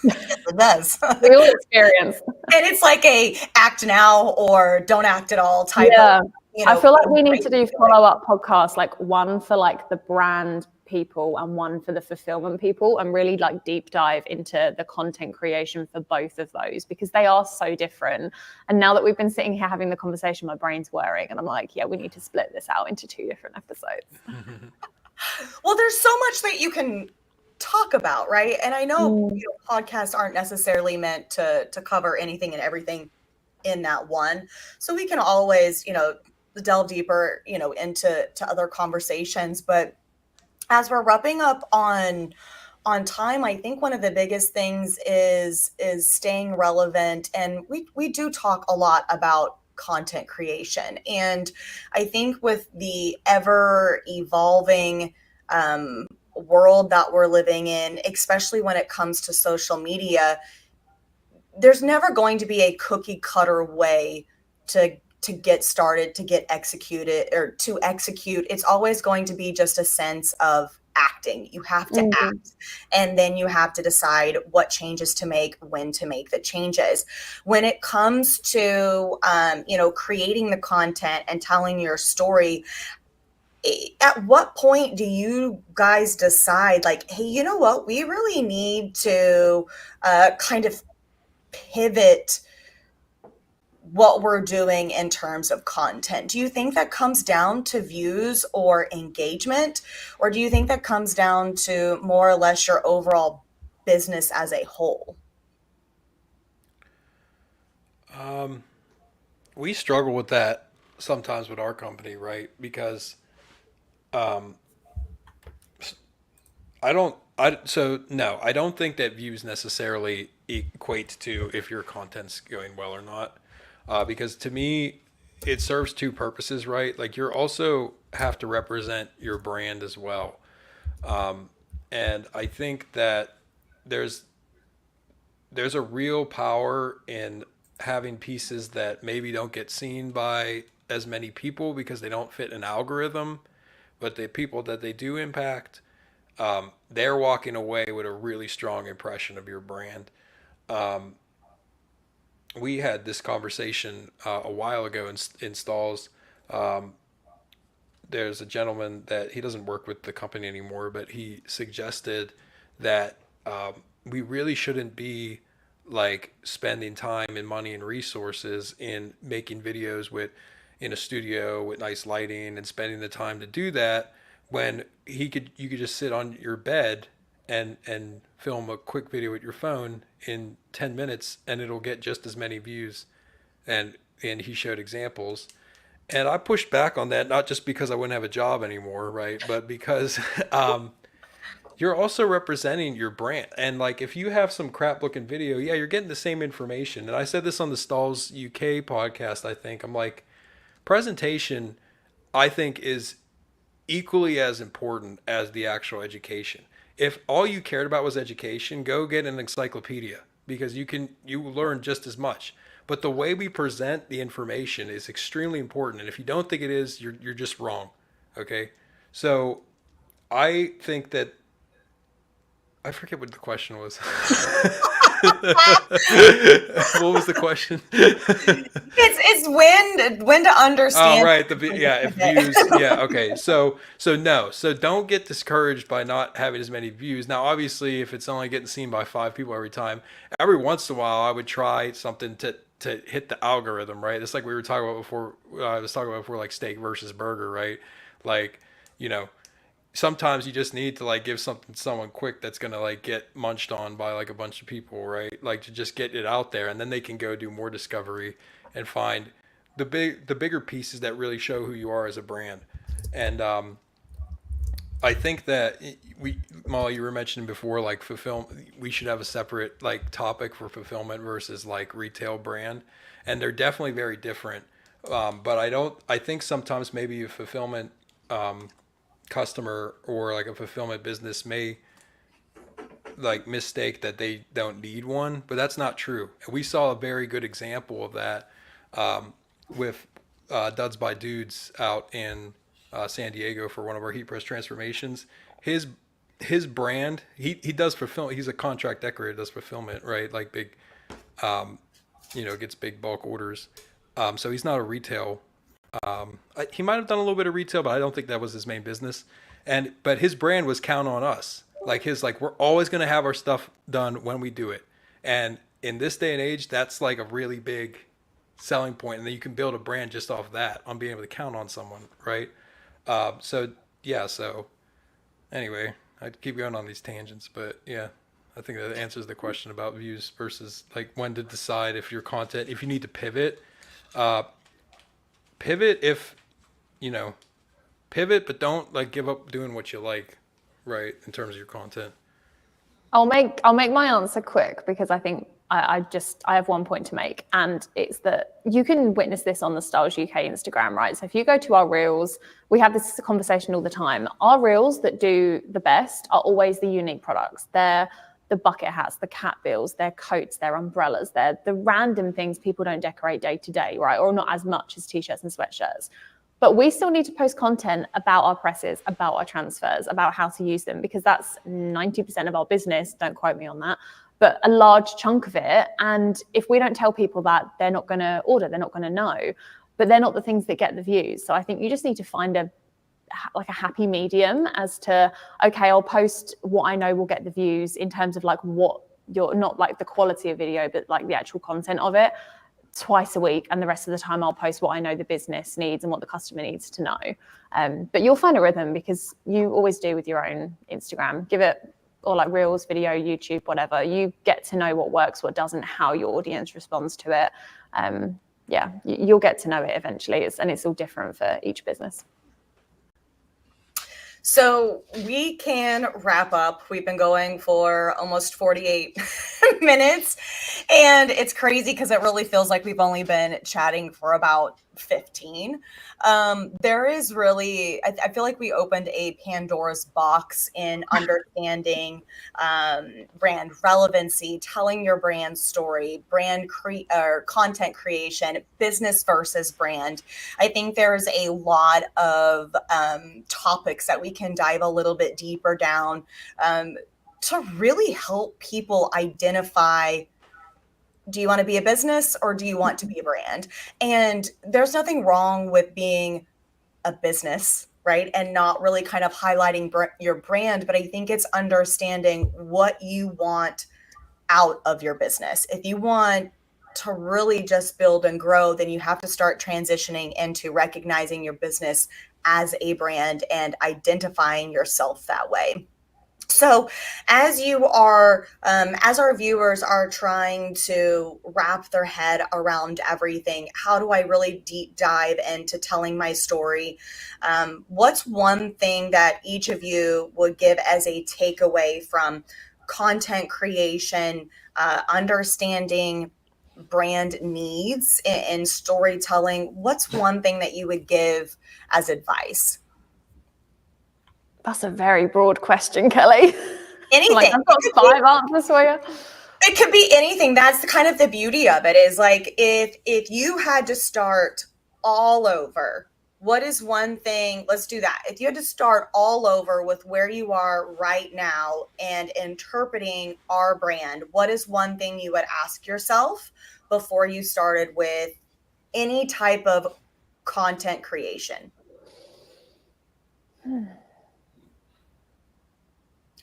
Speaker 1: Yes, it does.
Speaker 3: Real experience.
Speaker 1: And it's like a act now or don't act at all type of, you know,
Speaker 3: I feel like we need to do follow-up podcasts, like one for like the brand people and one for the fulfillment people, and really like deep dive into the content creation for both of those, because they are so different. And now that we've been sitting here having the conversation, my brain's whirring and I'm like, yeah, we need to split this out into 2 different episodes.
Speaker 1: Well, there's so much that you can talk about, right? And I know, you know, podcasts aren't necessarily meant to cover anything and everything in that one. So we can always, you know, delve deeper, you know, into other conversations. But as we're wrapping up on time, I think one of the biggest things is staying relevant. And we do talk a lot about content creation. And I think with the ever evolving world that we're living in, especially when it comes to social media, there's never going to be a cookie cutter way to get started, to get executed, or to execute. It's always going to be just a sense of acting. You have to act, and then you have to decide what changes to make, when to make the changes. When it comes to, you know, creating the content and telling your story, at what point do you guys decide, like, hey, you know what, we really need to kind of pivot what we're doing in terms of content? Do you think that comes down to views or engagement, or do you think that comes down to more or less your overall business as a whole?
Speaker 2: We struggle with that sometimes with our company, right? Because I don't think that views necessarily equate to if your content's going well or not. Because to me, it serves 2 purposes, right? Like, you're also have to represent your brand as well. And I think that there's a real power in having pieces that maybe don't get seen by as many people because they don't fit an algorithm, but the people that they do impact, they're walking away with a really strong impression of your brand. We had this conversation a while ago in Stalls. There's a gentleman that he doesn't work with the company anymore, but he suggested that we really shouldn't be like spending time and money and resources in making videos in a studio with nice lighting and spending the time to do that, when you could just sit on your bed and film a quick video with your phone in 10 minutes and it'll get just as many views. And he showed examples. And I pushed back on that, not just because I wouldn't have a job anymore, right? But because you're also representing your brand. And like, if you have some crap looking video, yeah, you're getting the same information. And I said this on the Stalls UK podcast, I think. I'm like, presentation, I think, is equally as important as the actual education. If all you cared about was education, go get an encyclopedia, because you learn just as much. But the way we present the information is extremely important. And if you don't think it is, you're just wrong. Okay? So I think that, I forget what the question was. What was the question?
Speaker 1: It's when to
Speaker 2: Oh,
Speaker 1: understand.
Speaker 2: right. If views, yeah, okay. So don't get discouraged by not having as many views. Now, obviously, if it's only getting seen by 5 people every time, every once in a while, I would try something to hit the algorithm, right? It's like we were talking about before. I was talking about before, like steak versus burger, right? Like, you know, sometimes you just need to like give something to someone quick that's gonna like get munched on by like a bunch of people, right? Like to just get it out there, and then they can go do more discovery and find the bigger pieces that really show who you are as a brand. And I think that Molly, you were mentioning before, like we should have a separate like topic for fulfillment versus like retail brand, and they're definitely very different. But I think sometimes maybe a fulfillment customer or like a fulfillment business may like mistake that they don't need one, but that's not true. We saw a very good example of that with Duds by Dudes out in San Diego for one of our heat press transformations. His his brand, he does fulfillment. He's a contract decorator, does fulfillment, right? Like big, gets big bulk orders. So he's not a retail. He might have done a little bit of retail, but I don't think that was his main business. But his brand was count on us. Like we're always going to have our stuff done when we do it. And in this day and age, that's like a really big selling point, and then you can build a brand just off that, on being able to count on someone, right? So anyway, I'd keep going on these tangents, but yeah, I think that answers the question about views versus like when to decide if your content, if you need to pivot. Pivot if you know pivot, but don't like give up doing what you like, right, in terms of your content.
Speaker 3: I'll make my answer quick because I think I have one point to make, and it's that you can witness this on the Styles UK Instagram, right? So if you go to our reels, we have this conversation all the time. Our reels that do the best are always the unique products. They're the bucket hats, the cat bills, their coats, their umbrellas, they're the random things people don't decorate day to day, right? Or not as much as t-shirts and sweatshirts. But we still need to post content about our presses, about our transfers, about how to use them, because that's 90% of our business. Don't quote me on that, but a large chunk of it. And if we don't tell people that, they're not going to order, they're not going to know, but they're not the things that get the views. So I think you just need to find a happy medium as to, okay, I'll post what I know will get the views in terms of like what you're not like the quality of video, but like the actual content of it twice a week. And the rest of the time I'll post what I know the business needs and what the customer needs to know. But you'll find a rhythm, because you always do with your own Instagram. Give it, or like reels, video, YouTube, whatever. You get to know what works, what doesn't, how your audience responds to it. You'll get to know it eventually. It's all different for each business.
Speaker 1: So we can wrap up. We've been going for almost 48 minutes, and it's crazy because it really feels like we've only been chatting for about 15. There is really, I feel like we opened a Pandora's box in understanding brand relevancy, telling your brand story, or content creation, business versus brand. I think there's a lot of topics that we can dive a little bit deeper down to really help people identify, do you want to be a business or do you want to be a brand? And there's nothing wrong with being a business, right? And not really kind of highlighting your brand, but I think it's understanding what you want out of your business. If you want to really just build and grow, then you have to start transitioning into recognizing your business as a brand and identifying yourself that way. So as you are, as our viewers are trying to wrap their head around everything, how do I really deep dive into telling my story? What's one thing that each of you would give as a takeaway from content creation, understanding brand needs and storytelling? What's one thing that you would give as advice?
Speaker 3: That's a very broad question, Kelly.
Speaker 1: Anything.
Speaker 3: Like, I've got 5 answers for you.
Speaker 1: It could be anything. That's kind of the beauty of it, is like if you had to start all over what is one thing, let's do that. If you had to start all over with where you are right now and interpreting our brand, what is one thing you would ask yourself before you started with any type of content creation?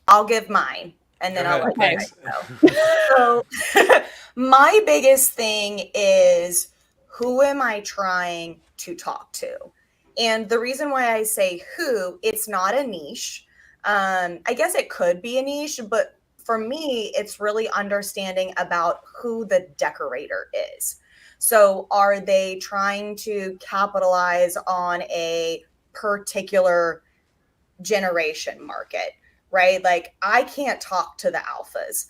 Speaker 1: I'll give mine and then I'll let you guys go. So my biggest thing is, who am I trying to talk to? And the reason why I say who, it's not a niche. I guess it could be a niche, but for me, it's really understanding about who the decorator is. So are they trying to capitalize on a particular generation market, right? Like, I can't talk to the alphas.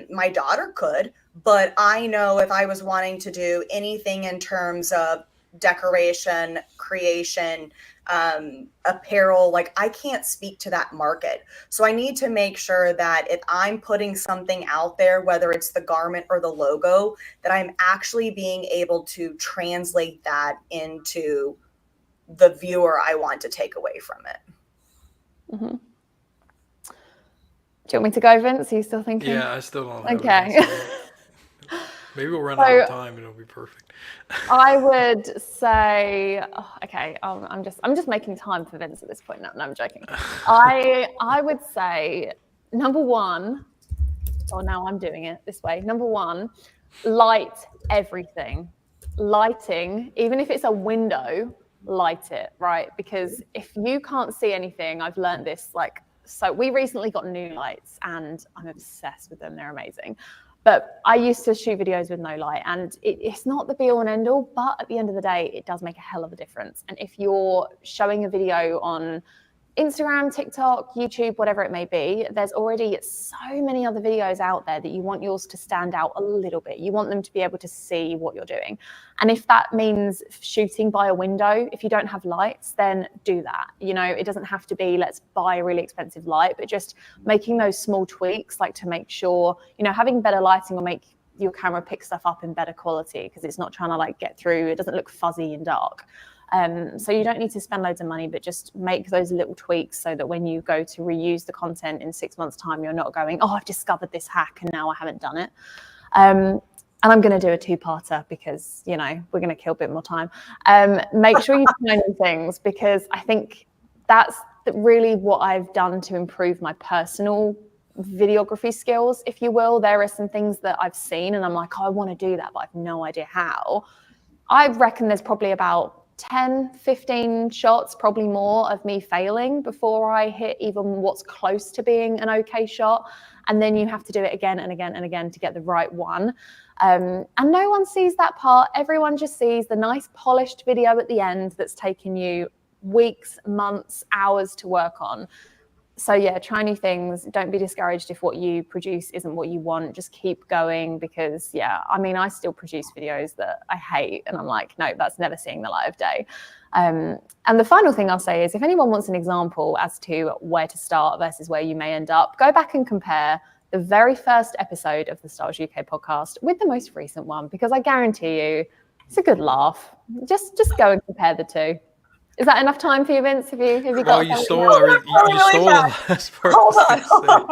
Speaker 1: My daughter could, but I know if I was wanting to do anything in terms of decoration, creation, apparel, like, I can't speak to that market. So I need to make sure that if I'm putting something out there, whether it's the garment or the logo, that I'm actually being able to translate that into the viewer I want to take away from it.
Speaker 3: Mm-hmm. Do you want me to go, Vince? Are you still thinking?
Speaker 2: Yeah, I still don't have
Speaker 3: Okay.
Speaker 2: an answer. Maybe we'll run out of time and it'll be perfect.
Speaker 3: I would say, okay, I'm just making time for Vince at this point. No, I'm joking. I would say, number one, now I'm doing it this way. Number one, light everything. Lighting, even if it's a window, light it, right? Because if you can't see anything, I've learned this, so we recently got new lights and I'm obsessed with them. They're amazing. But I used to shoot videos with no light, and it's not the be all and end all, but at the end of the day, it does make a hell of a difference. And if you're showing a video on Instagram, TikTok, YouTube, whatever it may be, there's already so many other videos out there that you want yours to stand out a little bit. You want them to be able to see what you're doing. And if that means shooting by a window, if you don't have lights, then do that. You know, it doesn't have to be, let's buy a really expensive light, but just making those small tweaks, like to make sure, you know, having better lighting will make your camera pick stuff up in better quality because it's not trying to get through. It doesn't look fuzzy and dark. So you don't need to spend loads of money, but just make those little tweaks so that when you go to reuse the content in 6 months' time, you're not going, oh, I've discovered this hack and now I haven't done it. And I'm going to do a two-parter because, you know, we're going to kill a bit more time. Make sure you try new things, because I think that's really what I've done to improve my personal videography skills, if you will. There are some things that I've seen and I'm like, oh, I want to do that, but I've no idea how. I reckon there's probably about 10, 15 shots, probably more, of me failing before I hit even what's close to being an okay shot. And then you have to do it again and again and again to get the right one. And no one sees that part. Everyone just sees the nice polished video at the end that's taken you weeks, months, hours to work on. So yeah, try new things. Don't be discouraged if what you produce isn't what you want. Just keep going, because yeah, I mean, I still produce videos that I hate and I'm like, no, that's never seeing the light of day. And the final thing I'll say is, if anyone wants an example as to where to start versus where you may end up, go back and compare the very first episode of the Styles UK podcast with the most recent one, because I guarantee you it's a good laugh. Just go and compare the two. Is that enough time for you, Vince? Have you got?
Speaker 2: Well, you stole everything. You stole the last part.
Speaker 1: Hold on.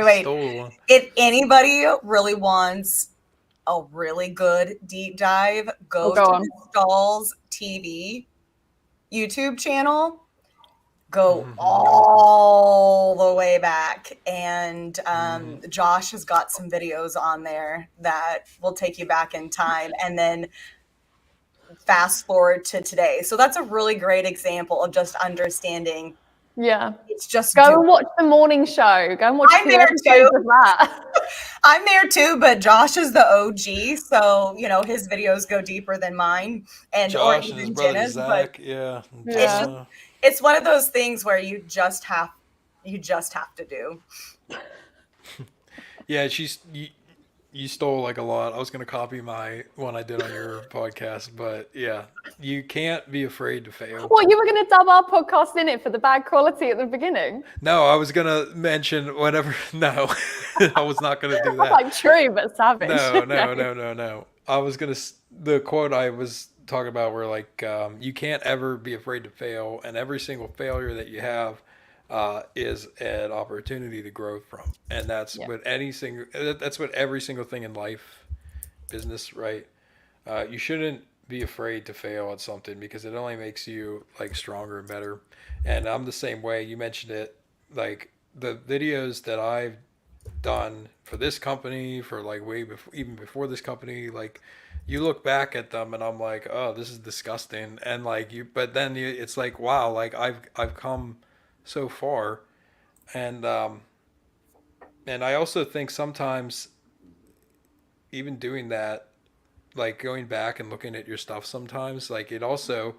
Speaker 1: Wait.
Speaker 2: Stole one.
Speaker 1: If anybody really wants a really good deep dive, go to the Styles TV YouTube channel. Go all the way back, and Josh has got some videos on there that will take you back in time, and then fast forward to today. So that's a really great example of just understanding.
Speaker 3: Yeah,
Speaker 1: it's just
Speaker 3: go and watch the morning show. Go and watch
Speaker 1: I'm there too. I'm there too, but Josh is the OG, so you know his videos go deeper than mine, and
Speaker 2: Josh
Speaker 1: or
Speaker 2: and his
Speaker 1: even
Speaker 2: brother
Speaker 1: Jenna's.
Speaker 2: Zach,
Speaker 1: But it's one of those things where you just have to do.
Speaker 2: Yeah, you stole like a lot. I was going to copy my one I did on your podcast, but yeah, you can't be afraid to fail.
Speaker 3: What, you were going to dub our podcast in it for the bad quality at the beginning?
Speaker 2: No, I was going to mention whatever. No, I was not going to do that.
Speaker 3: Like true, but savage.
Speaker 2: No. I was gonna the quote I was talking about where like you can't ever be afraid to fail, and every single failure that you have is an opportunity to grow from, and that's
Speaker 3: Yeah.
Speaker 2: what any single that's what every single thing in life, business, right? You shouldn't be afraid to fail at something because it only makes you like stronger and better. And I'm the same way. You mentioned it, like the videos that I've done for this company, for like way before, even before this company, like you look back at them and I'm like, oh, this is disgusting. And like you, but then it's like, wow, like I've come so far. And and I also think sometimes even doing that, like going back and looking at your stuff sometimes, like it also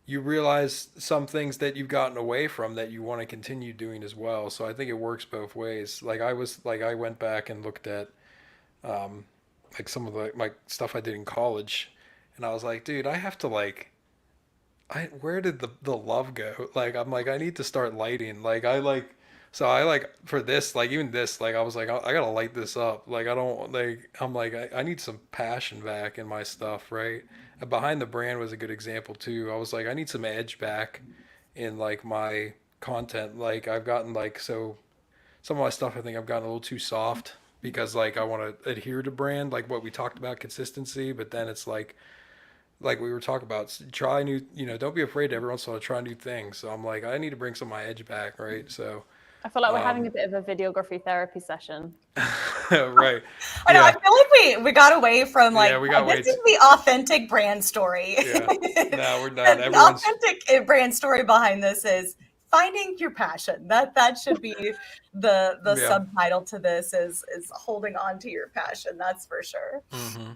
Speaker 2: you realize some things that you've gotten away from that you want to continue doing as well. So I think it works both ways. Like I went back and looked at um, like some of the like stuff I did in college, and I was like, dude, I have to like, I where did the love go? Like I'm like I need to start lighting. Like I like. So I like for this, like even this, like I was like, I gotta light this up. Like I don't like, I'm like, I need some passion back in my stuff, right? And Behind the Brand was a good example too. I was like, I need some edge back in like my content. Like I've gotten like some of my stuff I think I've gotten a little too soft because like I want to adhere to brand like what we talked about consistency, but then it's like we were talking about try new, don't be afraid every once in a while to try new things. So I'm like I need to bring some of my edge back, right? So
Speaker 3: I feel like we're having
Speaker 2: um
Speaker 3: a bit of a videography therapy session.
Speaker 2: right.
Speaker 1: I know. I
Speaker 2: Yeah.
Speaker 1: feel like we got away from
Speaker 2: Yeah,
Speaker 1: like
Speaker 2: we got
Speaker 1: this
Speaker 2: way
Speaker 1: is the authentic brand story.
Speaker 2: yeah. No, we're done.
Speaker 1: The
Speaker 2: Everyone's
Speaker 1: authentic brand story behind this is finding your passion. That should be the
Speaker 2: yeah.
Speaker 1: subtitle to this is holding on to your passion. That's for sure.
Speaker 2: Hmm.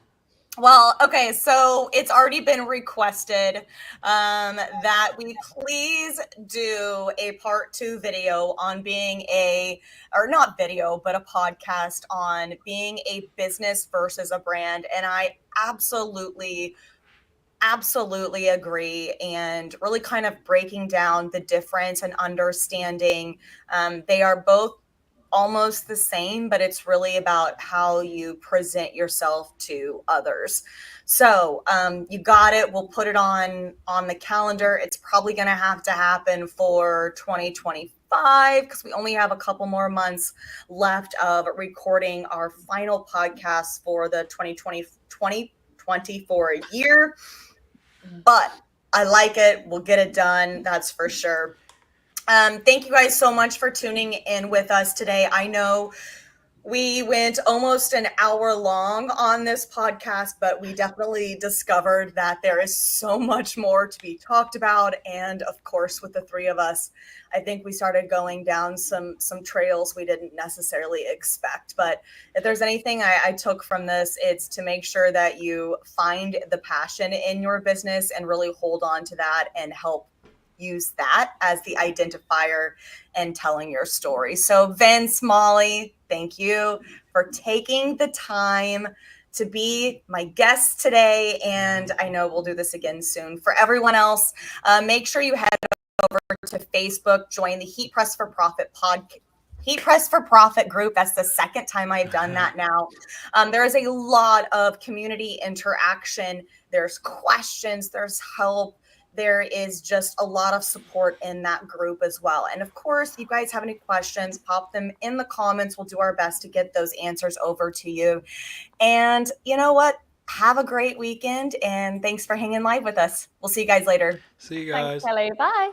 Speaker 1: Well, okay, so it's already been requested that we please do a part 2 video on being or not video, but a podcast on being a business versus a brand. And I absolutely agree, and really kind of breaking down the difference and understanding they are both almost the same, but it's really about how you present yourself to others. So you got it. We'll put it on the calendar. It's probably going to have to happen for 2025 because we only have a couple more months left of recording our final podcast for the 2024 year. But I like it. We'll get it done. That's for sure. Thank you guys so much for tuning in with us today. I know we went almost an hour long on this podcast, but we definitely discovered that there is so much more to be talked about. And of course, with the three of us, I think we started going down some trails we didn't necessarily expect. But if there's anything I took from this, it's to make sure that you find the passion in your business and really hold on to that and help use that as the identifier and telling your story. So Vince, Molly, thank you for taking the time to be my guest today. And I know we'll do this again soon. For everyone else, make sure you head over to Facebook, join the Heat Press for Profit podcast. Heat Press for Profit group. That's the second time I've done that now. There is a lot of community interaction. There's questions, there's help. There is just a lot of support in that group as well. And of course, you guys have any questions, pop them in the comments. We'll do our best to get those answers over to you. And you know what? Have a great weekend. And thanks for hanging live with us. We'll see you guys later.
Speaker 2: See you
Speaker 3: Thanks,
Speaker 2: guys.
Speaker 3: Kelly. Bye.